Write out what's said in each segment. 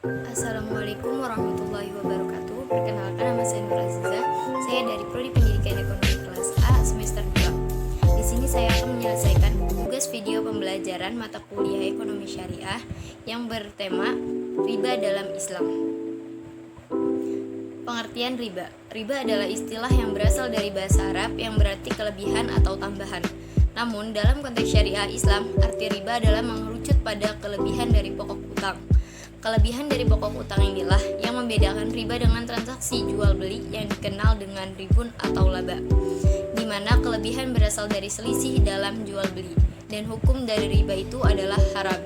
Assalamualaikum warahmatullahi wabarakatuh. Perkenalkan, nama saya Nur Aziza. Saya dari Prodi Pendidikan Ekonomi kelas A semester 2. Di sini saya akan menyelesaikan tugas video pembelajaran mata kuliah Ekonomi Syariah yang bertema riba dalam Islam. Pengertian riba. Riba adalah istilah yang berasal dari bahasa Arab yang berarti kelebihan atau tambahan. Namun, dalam konteks syariah Islam, arti riba adalah mengerucut pada kelebihan dari pokok utang. Kelebihan dari pokok utang inilah yang membedakan riba dengan transaksi jual beli yang dikenal dengan ribun atau laba, di mana kelebihan berasal dari selisih dalam jual beli dan hukum dari riba itu adalah haram.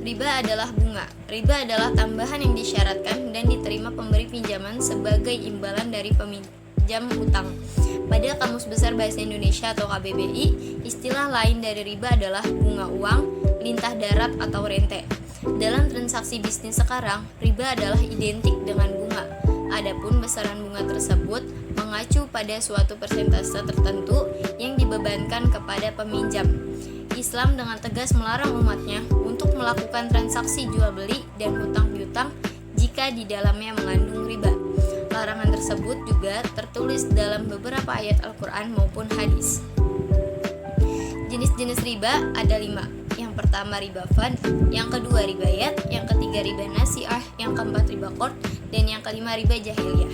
Riba adalah bunga. Riba adalah tambahan yang disyaratkan dan diterima pemberi pinjaman sebagai imbalan dari peminjam utang. Pada Kamus Besar Bahasa Indonesia atau KBBI, istilah lain dari riba adalah bunga uang, lintah darat atau rente. Dalam transaksi bisnis sekarang, riba adalah identik dengan bunga. Adapun besaran bunga tersebut mengacu pada suatu persentase tertentu yang dibebankan kepada peminjam. Islam dengan tegas melarang umatnya untuk melakukan transaksi jual beli dan hutang piutang jika di dalamnya mengandung riba. Larangan tersebut juga tertulis dalam beberapa ayat Al-Quran maupun hadis. Jenis-jenis riba ada 5. Yang pertama riba fad, yang kedua riba yat, yang ketiga riba nasi'ah, yang keempat riba qard, dan yang kelima riba jahiliyah.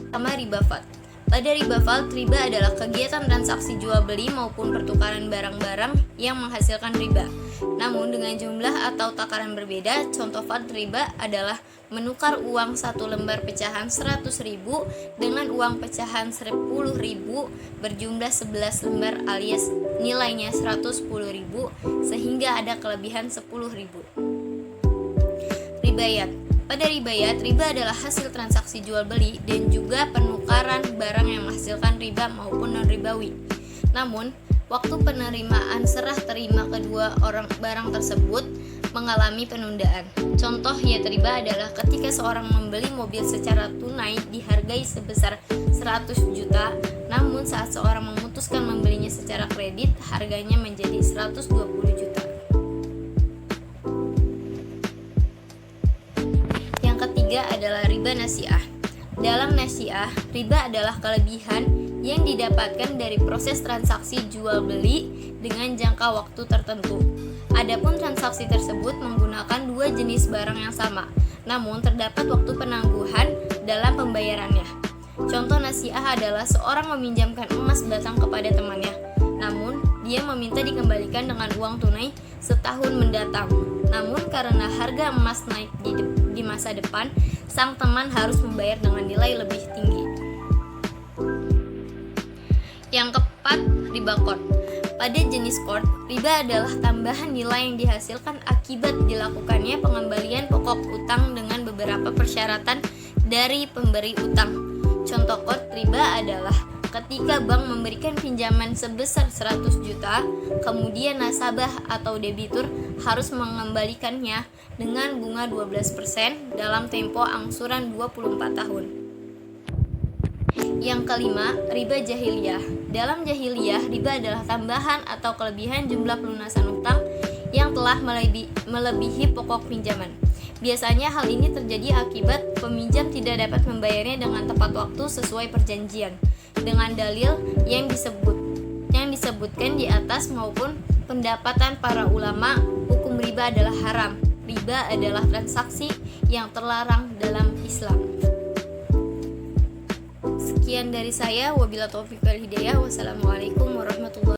Pertama riba fad. Pada riba fad, riba adalah kegiatan transaksi jual beli maupun pertukaran barang-barang yang menghasilkan riba. Namun dengan jumlah atau takaran berbeda. Contoh fad riba adalah menukar uang satu lembar pecahan 100.000 dengan uang pecahan 10.000 berjumlah 11 lembar alias nilainya 110.000 sehingga ada kelebihan 10.000. Ribayat. Pada ribayat, riba adalah hasil transaksi jual beli dan juga penukaran barang yang menghasilkan riba maupun non-ribawi. Namun, waktu penerimaan serah terima kedua orang barang tersebut mengalami penundaan. Contoh yat riba adalah ketika seorang membeli mobil secara tunai dihargai sebesar 100 juta, namun saat seorang memutuskan membelinya secara kredit, harganya menjadi 120 juta. Adalah riba nasi'ah. Dalam nasi'ah, riba adalah kelebihan yang didapatkan dari proses transaksi jual beli dengan jangka waktu tertentu. Adapun transaksi tersebut menggunakan dua jenis barang yang sama, namun terdapat waktu penangguhan dalam pembayarannya. Contoh nasi'ah adalah seorang meminjamkan emas batang kepada temannya, namun dia meminta dikembalikan dengan uang tunai setahun mendatang. Namun karena harga emas naik di masa depan, sang teman harus membayar dengan nilai lebih tinggi. Yang keempat, riba qard. Pada jenis qard, riba adalah tambahan nilai yang dihasilkan akibat dilakukannya pengembalian pokok utang dengan beberapa persyaratan dari pemberi utang. Contoh qard riba adalah ketika bank memberikan pinjaman sebesar 100 juta, kemudian nasabah atau debitur harus mengembalikannya dengan bunga 12% dalam tempo angsuran 24 tahun. Yang kelima, riba jahiliyah. Dalam jahiliyah, riba adalah tambahan atau kelebihan jumlah pelunasan utang yang telah melebihi pokok pinjaman. Biasanya hal ini terjadi akibat peminjam tidak dapat membayarnya dengan tepat waktu sesuai perjanjian, dengan dalil yang disebutkan di atas maupun pendapatan para ulama, hukum riba adalah haram. Riba adalah transaksi yang terlarang dalam Islam. Sekian dari saya, wabillahi taufiq wal hidayah. Wassalamualaikum warahmatullahi wabarakatuh.